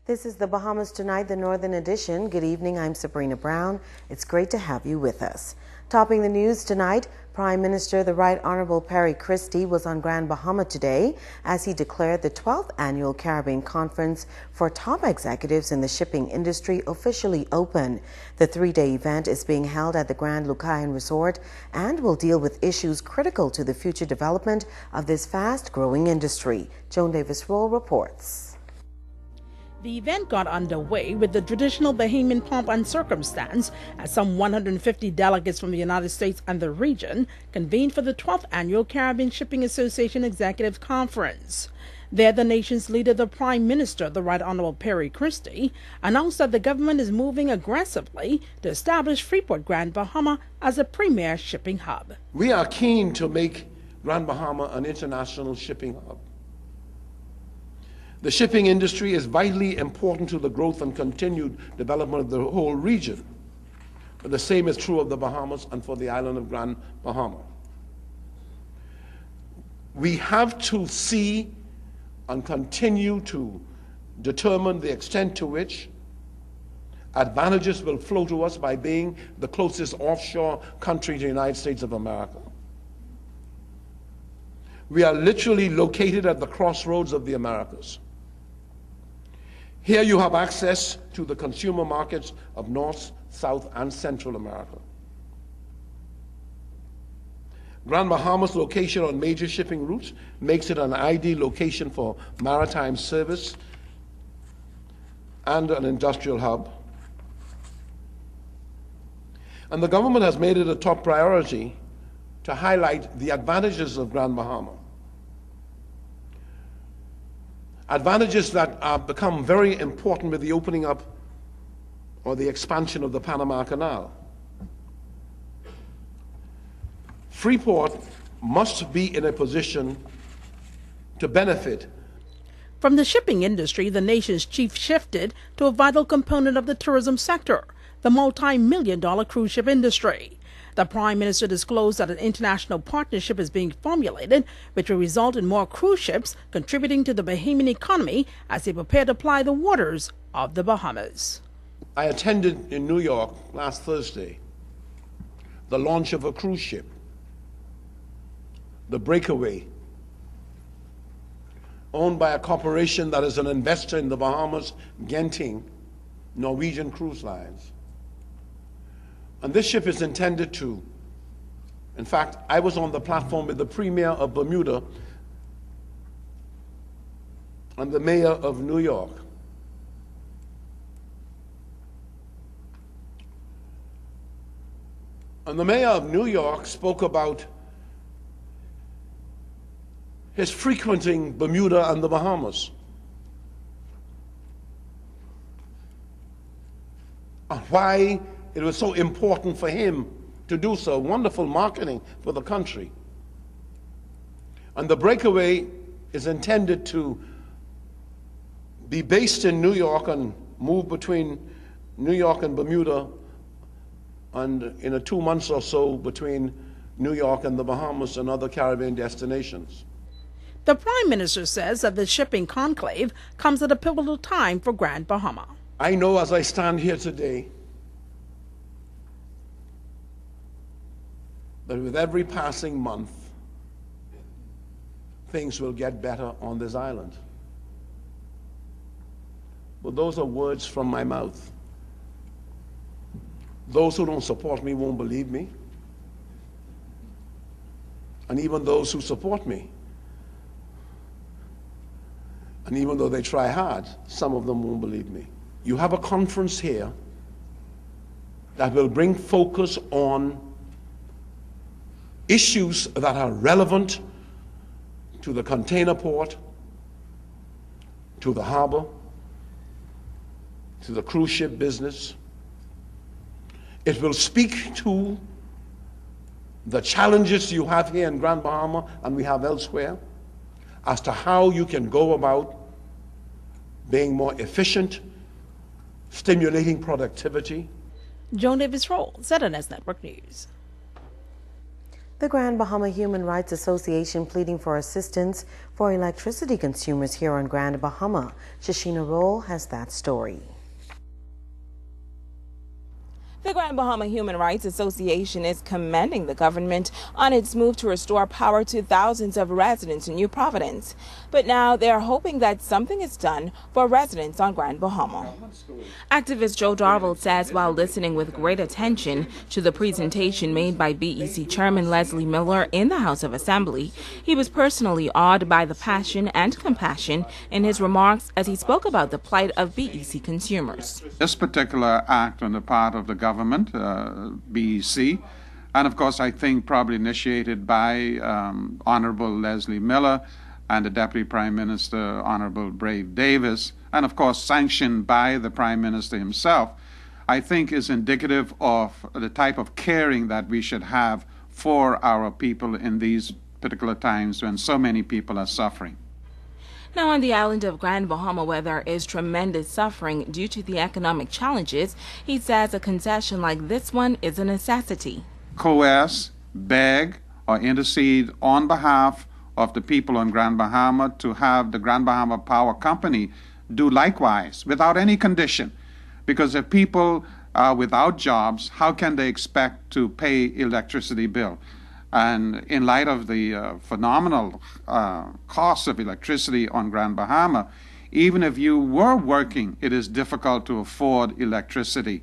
This is the Bahamas Tonight, the Northern Edition. Good evening, I'm Sabrina Brown. It's great to have you with us. Topping the news tonight, Prime Minister the Right Honourable Perry Christie was on Grand Bahama today as he declared the 12th Annual Caribbean Conference for top executives in the shipping industry officially open. The three-day event is being held at the Grand Lucayan Resort and will deal with issues critical to the future development of this fast-growing industry. Joan Davis-Roll reports. The event got underway with the traditional Bahamian pomp and circumstance as some 150 delegates from the United States and the region convened for the 12th Annual Caribbean Shipping Association Executive Conference. There, the nation's leader, the Prime Minister, the Right Honourable Perry Christie, announced that the government is moving aggressively to establish Freeport Grand Bahama as a premier shipping hub. We are keen to make Grand Bahama an international shipping hub. The shipping industry is vitally important to the growth and continued development of the whole region. But the same is true of the Bahamas and for the island of Grand Bahama. We have to see and continue to determine the extent to which advantages will flow to us by being the closest offshore country to the United States of America. We are literally located at the crossroads of the Americas. Here you have access to the consumer markets of North, South, and Central America. Grand Bahama's location on major shipping routes makes it an ideal location for maritime service and an industrial hub. And the government has made it a top priority to highlight the advantages of Grand Bahama. Advantages that have become very important with the opening up or the expansion of the Panama Canal. Freeport must be in a position to benefit. From the shipping industry, the nation's chief shifted to a vital component of the tourism sector, the multi-million-dollar cruise ship industry. The Prime Minister disclosed that an international partnership is being formulated, which will result in more cruise ships contributing to the Bahamian economy as they prepare to ply the waters of the Bahamas. I attended in New York last Thursday the launch of a cruise ship, the Breakaway, owned by a corporation that is an investor in the Bahamas, Genting, Norwegian Cruise Lines. And this ship is intended to, in fact, I was on the platform with the Premier of Bermuda and the Mayor of New York. And the Mayor of New York spoke about his frequenting Bermuda and the Bahamas, and why it was so important for him to do so. Wonderful marketing for the country. And the Breakaway is intended to be based in New York and move between New York and Bermuda, and in 2 months or so between New York and the Bahamas and other Caribbean destinations. The Prime Minister says that the shipping conclave comes at a pivotal time for Grand Bahama. I know as I stand here today that with every passing month, things will get better on this island. But those are words from my mouth. Those who don't support me won't believe me. And even those who support me, and even though they try hard, some of them won't believe me. You have a conference here that will bring focus on issues that are relevant to the container port, to the harbor, to the cruise ship business. It will speak to the challenges you have here in Grand Bahama and we have elsewhere as to how you can go about being more efficient, stimulating productivity. Joan Davis-Roll, ZNS Network News. The Grand Bahama Human Rights Association pleading for assistance for electricity consumers here on Grand Bahama. Shashina Roll has that story. The Grand Bahama Human Rights Association is commending the government on its move to restore power to thousands of residents in New Providence. But now they are hoping that something is done for residents on Grand Bahama. Activist Joe Darville says while listening with great attention to the presentation made by BEC Chairman Leslie Miller in the House of Assembly, he was personally awed by the passion and compassion in his remarks as he spoke about the plight of BEC consumers. This particular act on the part of the government, BEC, and of course I think probably initiated by Honorable Leslie Miller and the Deputy Prime Minister, Honorable Brave Davis, and of course sanctioned by the Prime Minister himself, I think is indicative of the type of caring that we should have for our people in these particular times when so many people are suffering. Now, on the island of Grand Bahama, where there is tremendous suffering due to the economic challenges, he says a concession like this one is a necessity. Coerce, beg, or intercede on behalf of the people on Grand Bahama to have the Grand Bahama Power Company do likewise without any condition. Because if people are without jobs, how can they expect to pay electricity bill? And in light of the phenomenal cost of electricity on Grand Bahama, even if you were working, it is difficult to afford electricity.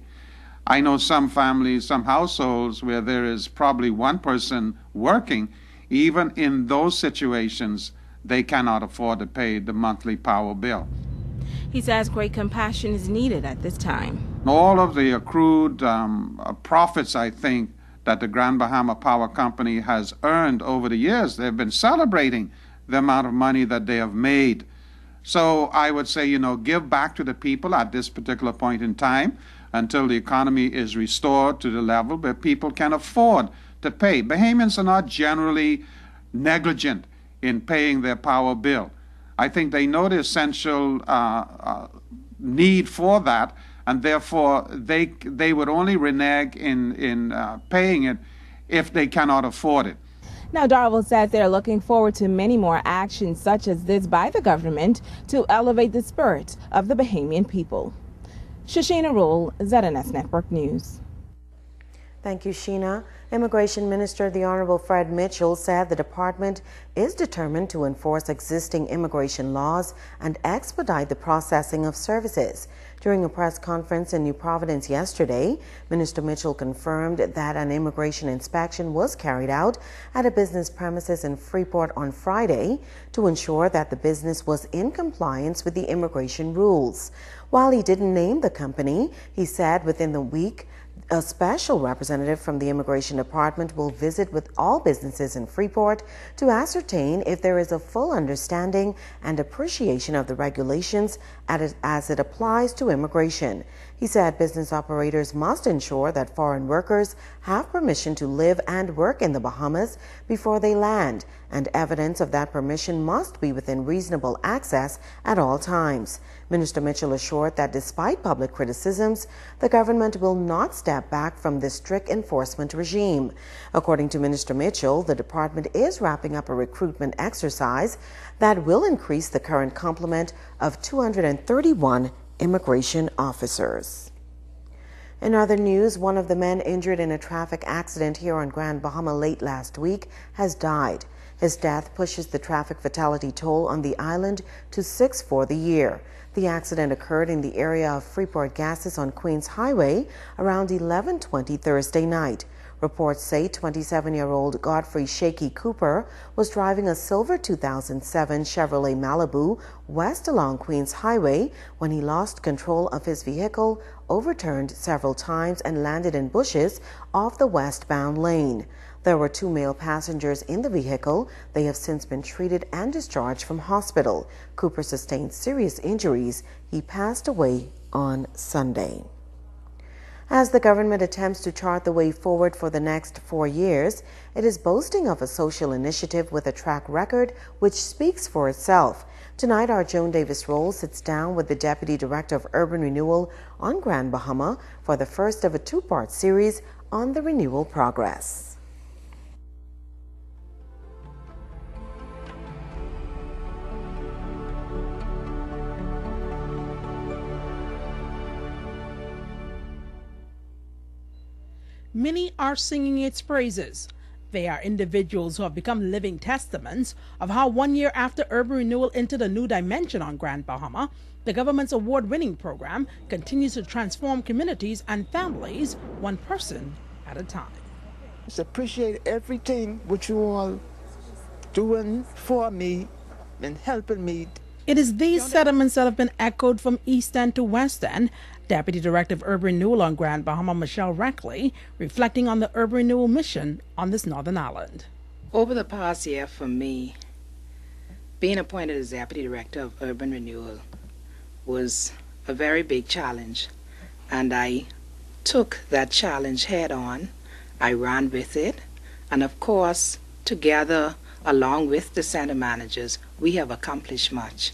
I know some families, some households where there is probably one person working. Even in those situations, they cannot afford to pay the monthly power bill. He says great compassion is needed at this time. All of the accrued profits, I think, that the Grand Bahama Power Company has earned over the years. They've been celebrating the amount of money that they have made. So I would say, give back to the people at this particular point in time until the economy is restored to the level where people can afford to pay. Bahamians are not generally negligent in paying their power bill. I think they know the essential need for that, and therefore they would only renege in paying it if they cannot afford it. Now, Darville says they're looking forward to many more actions such as this by the government to elevate the spirit of the Bahamian people. Shashina Roll, ZNS Network News. Thank you, Sheena. Immigration Minister the Honorable Fred Mitchell said the department is determined to enforce existing immigration laws and expedite the processing of services. During a press conference in New Providence yesterday, Minister Mitchell confirmed that an immigration inspection was carried out at a business premises in Freeport on Friday to ensure that the business was in compliance with the immigration rules. While he didn't name the company, he said within the week, a special representative from the Immigration Department will visit with all businesses in Freeport to ascertain if there is a full understanding and appreciation of the regulations as it applies to immigration. He said business operators must ensure that foreign workers have permission to live and work in the Bahamas before they land, and evidence of that permission must be within reasonable access at all times. Minister Mitchell assured that despite public criticisms, the government will not step back from this strict enforcement regime. According to Minister Mitchell, the department is wrapping up a recruitment exercise that will increase the current complement of 231 immigration officers. In other news, one of the men injured in a traffic accident here on Grand Bahama late last week has died. His death pushes the traffic fatality toll on the island to 6 for the year. The accident occurred in the area of Freeport Gases on Queens Highway around 11:20 Thursday night. Reports say 27-year-old Godfrey Shaky Cooper was driving a silver 2007 Chevrolet Malibu west along Queens Highway when he lost control of his vehicle, overturned several times, and landed in bushes off the westbound lane. There were 2 male passengers in the vehicle. They have since been treated and discharged from hospital. Cooper sustained serious injuries. He passed away on Sunday. As the government attempts to chart the way forward for the next 4 years, it is boasting of a social initiative with a track record which speaks for itself. Tonight, our Joan Davis Roll sits down with the Deputy Director of Urban Renewal on Grand Bahama for the first of a 2-part series on the renewal progress. many are singing its praises. They are individuals who have become living testaments of how 1 year after urban renewal entered a new dimension on Grand Bahama, the government's award-winning program continues to transform communities and families one person at a time. Just appreciate everything which you all doing for me and helping me. It is these sentiments that have been echoed from East End to West End. Deputy Director of Urban Renewal on Grand Bahama, Michelle Reckley, reflecting on the urban renewal mission on this northern island. Over the past year for me, being appointed as Deputy Director of Urban Renewal was a very big challenge, and I took that challenge head on. I ran with it, and of course, together, along with the center managers, we have accomplished much.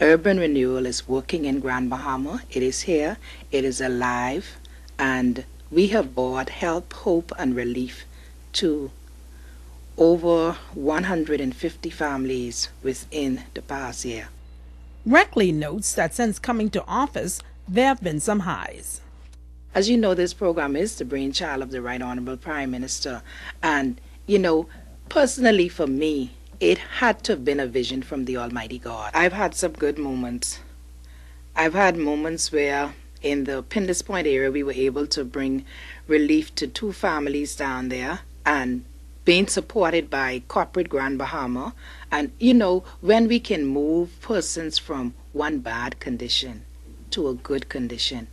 Urban Renewal is working in Grand Bahama. It is here, it is alive, and we have brought help, hope, and relief to over 150 families within the past year. Reckley notes that since coming to office, there have been some highs. As you know, this program is the brainchild of the Right Honorable Prime Minister, and personally for me, it had to have been a vision from the Almighty God. I've had some good moments. I've had moments where in the Pindus Point area we were able to bring relief to 2 families down there and being supported by corporate Grand Bahama. And when we can move persons from one bad condition to a good condition,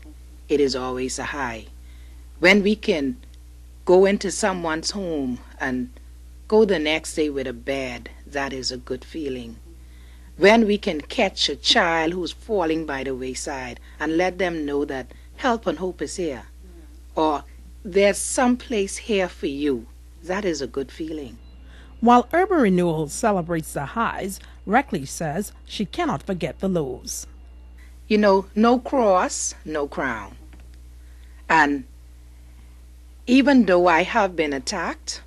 it is always a high. When we can go into someone's home and go the next day with a bed, that is a good feeling. When we can catch a child who's falling by the wayside and let them know that help and hope is here, or there's some place here for you, that is a good feeling. While Urban Renewal celebrates the highs, Reckley says she cannot forget the lows. No cross, no crown. And even though I have been attacked,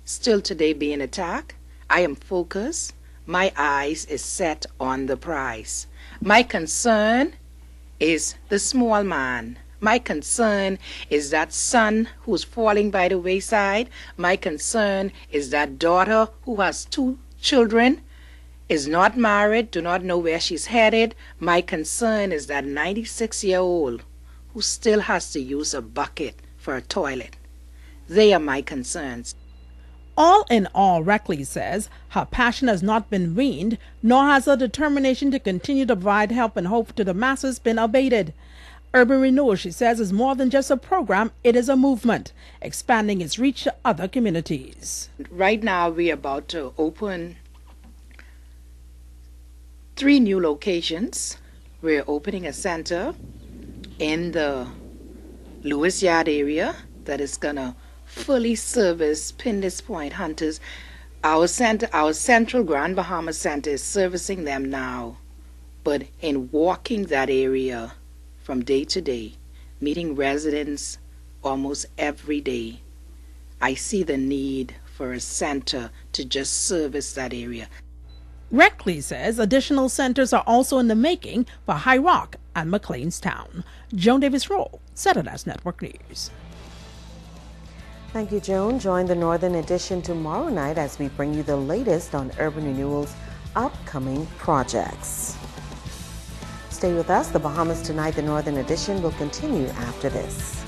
still today being attacked, I am focused. My eyes is set on the prize. My concern is the small man. My concern is that son who's falling by the wayside. My concern is that daughter who has 2 children, is not married, do not know where she's headed. My concern is that 96-year-old who still has to use a bucket for a toilet. They are my concerns. All in all, Reckley says her passion has not been weaned, nor has her determination to continue to provide help and hope to the masses been abated. Urban Renewal, she says, is more than just a program, it is a movement, expanding its reach to other communities. Right now, we're about to open 3 new locations. We're opening a center in the Lewis Yard area that is going to fully service Pindus Point hunters. Our central Grand Bahama Center is servicing them now, but in walking that area from day to day, meeting residents almost every day, I see the need for a center to just service that area. Reckley says additional centers are also in the making for High Rock and McLeanstown. Joan Davis-Roll, Saturdays Network News. Thank you, Joan. Join the Northern Edition tomorrow night as we bring you the latest on Urban Renewal's upcoming projects. Stay with us. The Bahamas Tonight, the Northern Edition, will continue after this.